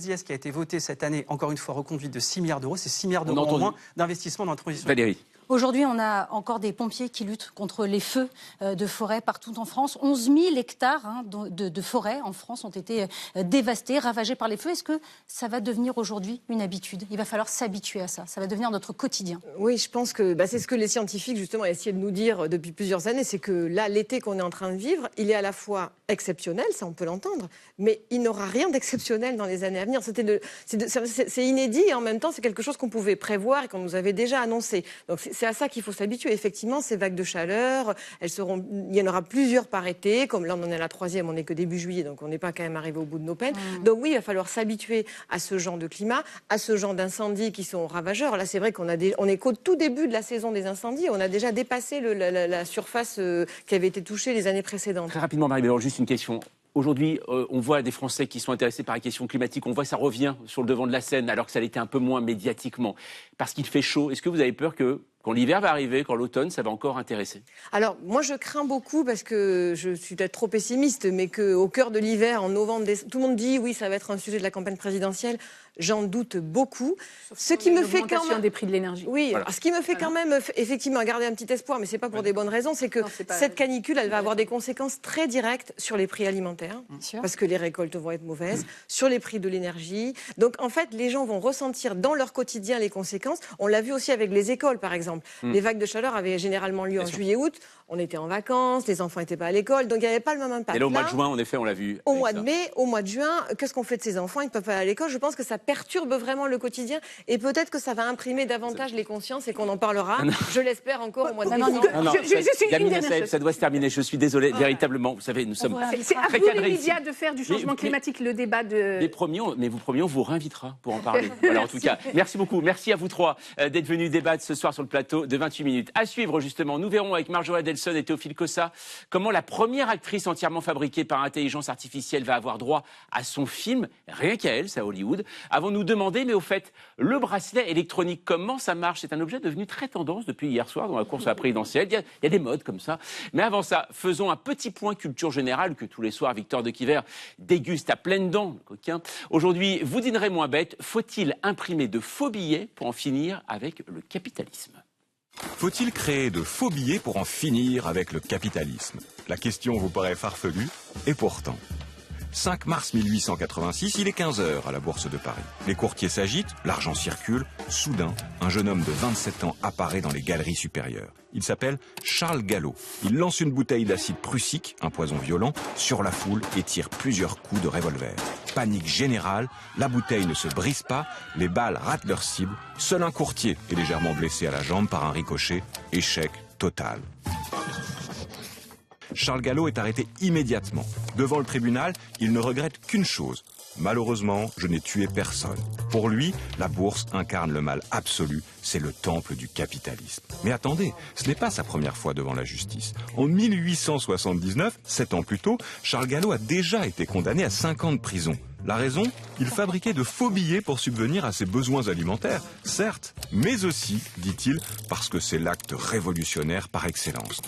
d'IS qui a été votée cette année, encore une fois reconduite de 6 milliards d'euros, c'est 6 milliards d'euros en moins d'investissement dans la transition. Valérie. Aujourd'hui, on a encore des pompiers qui luttent contre les feux de forêt partout en France. 11 000 hectares de forêt en France ont été dévastés, ravagés par les feux. Est-ce que ça va devenir aujourd'hui une habitude? Il va falloir s'habituer à ça. Ça va devenir notre quotidien. Oui, je pense que c'est ce que les scientifiques, justement, essayaient de nous dire depuis plusieurs années. C'est que là, l'été qu'on est en train de vivre, il est à la fois exceptionnel, ça on peut l'entendre, mais il n'aura rien d'exceptionnel dans les années à venir. C'est inédit et en même temps, c'est quelque chose qu'on pouvait prévoir et qu'on nous avait déjà annoncé. Donc c'est à ça qu'il faut s'habituer. Effectivement, ces vagues de chaleur, il y en aura plusieurs par été. Comme là, on en est à la 3e, on n'est que début juillet, donc on n'est pas quand même arrivé au bout de nos peines. Donc oui, il va falloir s'habituer à ce genre de climat, à ce genre d'incendies qui sont ravageurs. Là, c'est vrai on est qu'au tout début de la saison des incendies. On a déjà dépassé la surface qui avait été touchée les années précédentes. Très rapidement, Marie-Belle, juste une question. Aujourd'hui, on voit des Français qui sont intéressés par la question climatique. On voit que ça revient sur le devant de la scène, alors que ça l'était un peu moins médiatiquement. Parce qu'il fait chaud. Est-ce que vous avez peur que, quand l'hiver va arriver, quand l'automne, ça va encore intéresser? Alors, moi, je crains beaucoup, parce que je suis peut-être trop pessimiste, mais qu'au cœur de l'hiver, en novembre, tout le monde dit, oui, ça va être un sujet de la campagne présidentielle. J'en doute beaucoup. Ce qui me fait quand même des prix de l'énergie. Oui, voilà. Ce qui me fait quand même effectivement garder un petit espoir, mais c'est pas pour des bonnes raisons, c'est que cette canicule, elle va avoir des conséquences très directes sur les prix alimentaires, parce que les récoltes vont être mauvaises, sur les prix de l'énergie. Donc en fait, les gens vont ressentir dans leur quotidien les conséquences. On l'a vu aussi avec les écoles, par exemple. Les vagues de chaleur avaient généralement lieu en juillet-août. On était en vacances, les enfants n'étaient pas à l'école, donc il n'y avait pas le même impact. Et là, au mois de juin, en effet, on l'a vu. Au mois de mai, au mois de juin, qu'est-ce qu'on fait de ces enfants? Ils ne peuvent pas aller à l'école. Je pense que ça perturbe vraiment le quotidien et peut-être que ça va imprimer davantage les consciences et qu'on en parlera, je l'espère, encore au mois de décembre. Ça doit se terminer. Je suis désolé, véritablement. Vous savez, nous sommes c'est à vous, les médias, de faire du changement climatique le débat de... Mais vous promis, on vous réinvitera pour en parler. Voilà, en tout cas, merci beaucoup. Merci à vous trois d'être venus débattre ce soir sur le plateau de 28 minutes. À suivre, justement, nous verrons avec Marjorie Adelson et Théophile Cossa comment la première actrice entièrement fabriquée par intelligence artificielle va avoir droit à son film, rien qu'à elle, c'est à Hollywood. Avant de nous demander, mais au fait, le bracelet électronique, comment ça marche? C'est un objet devenu très tendance depuis hier soir dans la course à la présidentielle. Il y a des modes comme ça. Mais avant ça, faisons un petit point culture générale que tous les soirs, Victor Dequiver déguste à pleines dents, le coquin. Aujourd'hui, vous dînerez moins bête. Faut-il imprimer de faux billets pour en finir avec le capitalisme? Faut-il créer de faux billets pour en finir avec le capitalisme? La question vous paraît farfelue, et pourtant. 5 mars 1886, il est 15h à la Bourse de Paris. Les courtiers s'agitent, l'argent circule. Soudain, un jeune homme de 27 ans apparaît dans les galeries supérieures. Il s'appelle Charles Gallo. Il lance une bouteille d'acide prussique, un poison violent, sur la foule et tire plusieurs coups de revolver. Panique générale, la bouteille ne se brise pas, les balles ratent leur cible. Seul un courtier est légèrement blessé à la jambe par un ricochet. Échec total. Charles Gallo est arrêté immédiatement. Devant le tribunal, il ne regrette qu'une chose. Malheureusement, je n'ai tué personne. Pour lui, la bourse incarne le mal absolu, c'est le temple du capitalisme. Mais attendez, ce n'est pas sa première fois devant la justice. En 1879, 7 ans plus tôt, Charles Gallo a déjà été condamné à 5 ans de prison. La raison? Il fabriquait de faux billets pour subvenir à ses besoins alimentaires, certes, mais aussi, dit-il, parce que c'est l'acte révolutionnaire par excellence.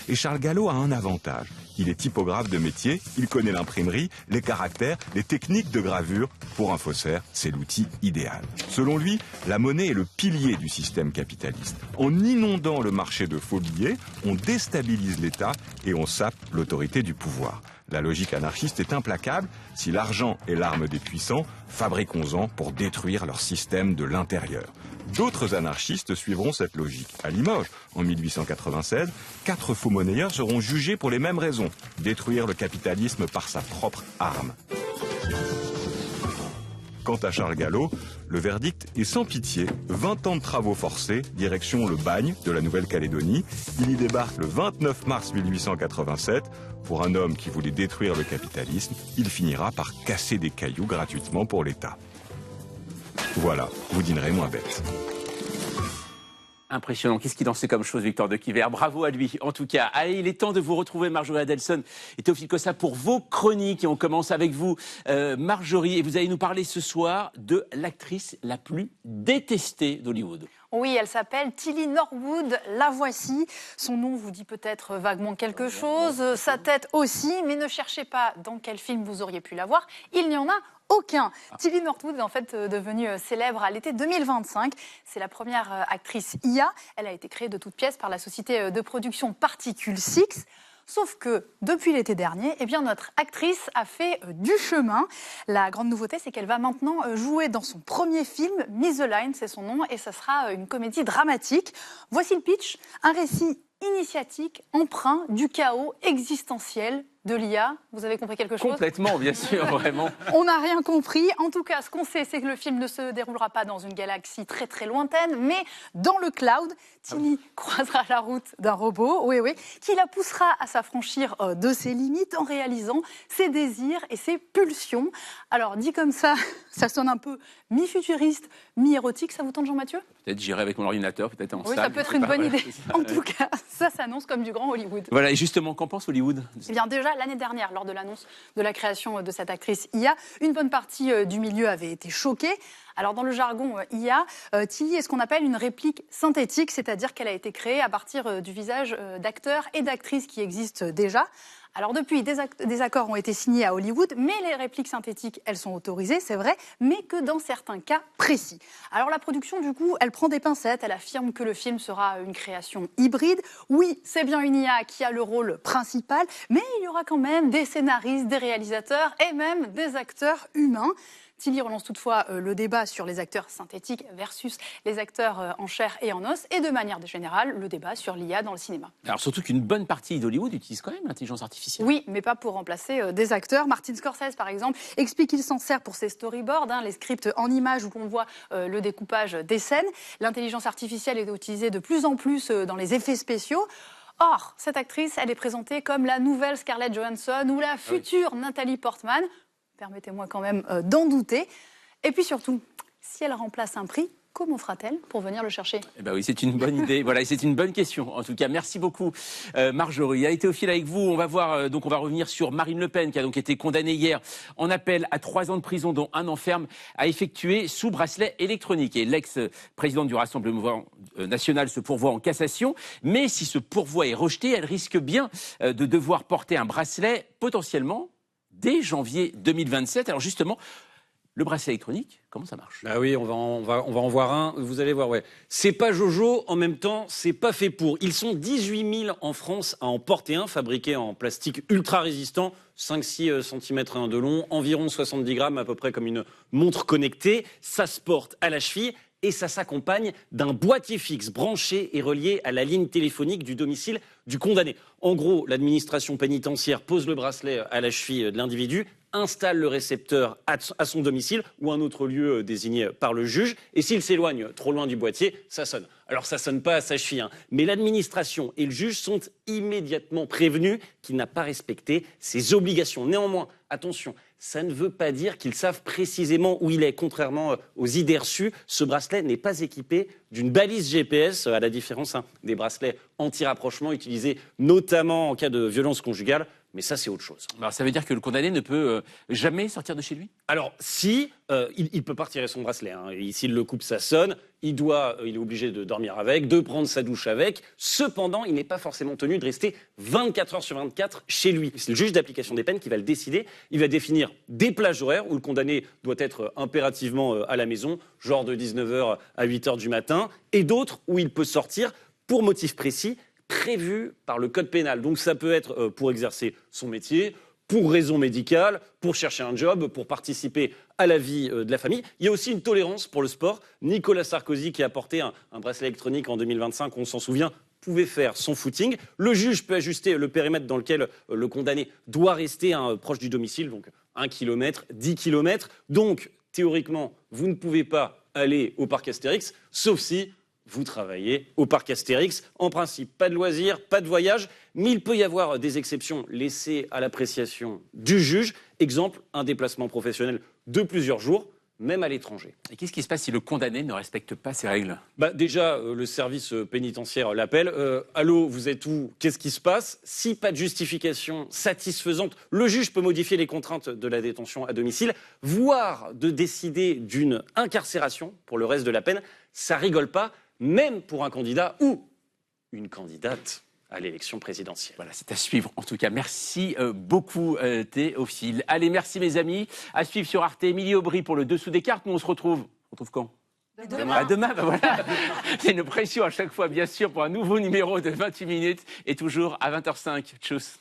Et Charles Gallo a un avantage. Il est typographe de métier, il connaît l'imprimerie, les caractères, les techniques de gravure. Pour un faussaire, c'est l'outil idéal. Selon lui, la monnaie est le pilier du système capitaliste. En inondant le marché de faux billets, on déstabilise l'État et on sape l'autorité du pouvoir. La logique anarchiste est implacable. Si l'argent est l'arme des puissants, fabriquons-en pour détruire leur système de l'intérieur. D'autres anarchistes suivront cette logique. À Limoges, en 1896, 4 faux-monnayeurs seront jugés pour les mêmes raisons, détruire le capitalisme par sa propre arme. Quant à Charles Gallo, le verdict est sans pitié. 20 ans de travaux forcés, direction le bagne de la Nouvelle-Calédonie. Il y débarque le 29 mars 1887. Pour un homme qui voulait détruire le capitalisme, il finira par casser des cailloux gratuitement pour l'État. Voilà, vous dînerez moins bête. Impressionnant. Qu'est-ce qu'il en sait comme chose, Victor de Quiver. Bravo à lui, en tout cas. Allez, il est temps de vous retrouver, Marjorie Adelson et Théophile Cossa, pour vos chroniques. Et on commence avec vous, Marjorie. Et vous allez nous parler ce soir de l'actrice la plus détestée d'Hollywood. Oui, elle s'appelle Tilly Norwood, la voici. Son nom vous dit peut-être vaguement quelque chose, sa tête aussi, mais ne cherchez pas dans quel film vous auriez pu la voir. Il n'y en a aucun. Tilly Norwood est en fait devenue célèbre à l'été 2025. C'est la première actrice IA. Elle a été créée de toutes pièces par la société de production Particle 6. Sauf que depuis l'été dernier, eh bien, notre actrice a fait du chemin. La grande nouveauté, c'est qu'elle va maintenant jouer dans son premier film, Miss the Line, c'est son nom, et ça sera une comédie dramatique. Voici le pitch, un récit initiatique empreint du chaos existentiel de l'IA. Vous avez compris quelque chose ? Complètement, bien sûr, vraiment. On n'a rien compris. En tout cas, ce qu'on sait, c'est que le film ne se déroulera pas dans une galaxie très très lointaine, mais dans le cloud. Tilly croisera la route d'un robot, qui la poussera à s'affranchir de ses limites en réalisant ses désirs et ses pulsions. Alors, dit comme ça, ça sonne un peu mi-futuriste, mi-érotique. Ça vous tente, Jean-Mathieu ? Peut-être j'irai avec mon ordinateur, peut-être en salle. Oui, ça peut être une bonne idée. En tout cas, ça s'annonce comme du grand Hollywood. Voilà, et justement, qu'en pense Hollywood ? Eh bien, déjà, l'année dernière, lors de l'annonce de la création de cette actrice IA, une bonne partie du milieu avait été choquée. Alors, dans le jargon IA, Tilly est ce qu'on appelle une réplique synthétique, c'est-à-dire qu'elle a été créée à partir du visage d'acteurs et d'actrices qui existent déjà. Alors depuis, des accords ont été signés à Hollywood, mais les répliques synthétiques, elles sont autorisées, c'est vrai, mais que dans certains cas précis. Alors la production, du coup, elle prend des pincettes, elle affirme que le film sera une création hybride. Oui, c'est bien une IA qui a le rôle principal, mais il y aura quand même des scénaristes, des réalisateurs et même des acteurs humains. Tilly relance toutefois le débat sur les acteurs synthétiques versus les acteurs en chair et en os, et de manière générale, le débat sur l'IA dans le cinéma. Alors surtout qu'une bonne partie d'Hollywood utilise quand même l'intelligence artificielle. Oui, mais pas pour remplacer des acteurs. Martin Scorsese, par exemple, explique qu'il s'en sert pour ses storyboards, les scripts en images où l'on voit le découpage des scènes. L'intelligence artificielle est utilisée de plus en plus dans les effets spéciaux. Or, cette actrice, elle est présentée comme la nouvelle Scarlett Johansson ou la future Nathalie Portman. Permettez-moi quand même d'en douter. Et puis surtout, si elle remplace un prix, comment fera-t-elle pour venir le chercher ? Eh ben oui, c'est une bonne idée. Voilà, et c'est une bonne question. En tout cas, merci beaucoup, Marjorie. Allez, Théophile, avec vous, on va voir. Donc, on va revenir sur Marine Le Pen, qui a donc été condamnée hier en appel à 3 ans de prison, dont 1 an ferme, à effectuer sous bracelet électronique. Et l'ex-présidente du Rassemblement national se pourvoit en cassation. Mais si ce pourvoi est rejeté, elle risque bien de devoir porter un bracelet potentiellement dès janvier 2027. Alors justement, le bracelet électronique, comment ça marche ? Ah oui, on va en voir un. Vous allez voir, ouais. C'est pas Jojo, en même temps, c'est pas fait pour. Ils sont 18 000 en France à en porter un, fabriqué en plastique ultra résistant, 5-6 cm de long, environ 70 grammes, à peu près comme une montre connectée. Ça se porte à la cheville. Et ça s'accompagne d'un boîtier fixe branché et relié à la ligne téléphonique du domicile du condamné. En gros, l'administration pénitentiaire pose le bracelet à la cheville de l'individu, installe le récepteur à son domicile ou un autre lieu désigné par le juge. Et s'il s'éloigne trop loin du boîtier, ça sonne. Alors ça sonne pas à sa cheville, mais l'administration et le juge sont immédiatement prévenus qu'il n'a pas respecté ses obligations. Néanmoins, attention, ça ne veut pas dire qu'ils savent précisément où il est. Contrairement aux idées reçues, ce bracelet n'est pas équipé d'une balise GPS, à la différence des bracelets anti-rapprochement utilisés notamment en cas de violence conjugale. Mais ça, c'est autre chose. Alors, ça veut dire que le condamné ne peut jamais sortir de chez lui ? Alors, si, il peut pas retirer son bracelet. S'il le coupe, ça sonne. Il est obligé de dormir avec, de prendre sa douche avec. Cependant, il n'est pas forcément tenu de rester 24 heures sur 24 chez lui. C'est le juge d'application des peines qui va le décider. Il va définir des plages horaires où le condamné doit être impérativement à la maison, genre de 19h à 8h du matin, et d'autres où il peut sortir pour motif précis, prévu par le code pénal. Donc ça peut être pour exercer son métier, pour raison médicale, pour chercher un job, pour participer à la vie de la famille. Il y a aussi une tolérance pour le sport. Nicolas Sarkozy, qui a porté un bracelet électronique en 2025, on s'en souvient, pouvait faire son footing. Le juge peut ajuster le périmètre dans lequel le condamné doit rester proche du domicile, donc 1 km, 10 km. Donc, théoriquement, vous ne pouvez pas aller au parc Astérix, sauf si vous travaillez au parc Astérix. En principe, pas de loisirs, pas de voyage, mais il peut y avoir des exceptions laissées à l'appréciation du juge. Exemple, un déplacement professionnel de plusieurs jours, même à l'étranger. Et qu'est-ce qui se passe si le condamné ne respecte pas ces règles ? Déjà, le service pénitentiaire l'appelle. Allô, vous êtes où ? Qu'est-ce qui se passe ? Si pas de justification satisfaisante, le juge peut modifier les contraintes de la détention à domicile, voire de décider d'une incarcération pour le reste de la peine. Ça rigole pas, même pour un candidat ou une candidate à l'élection présidentielle. Voilà, c'est à suivre. En tout cas, merci beaucoup Théophile. Allez, merci mes amis. À suivre sur Arte, Émilie Aubry pour le dessous des cartes. Nous, on se retrouve quand ? Demain. Demain, voilà. C'est une pression à chaque fois, bien sûr, pour un nouveau numéro de 28 minutes et toujours à 20h05. Tchuss.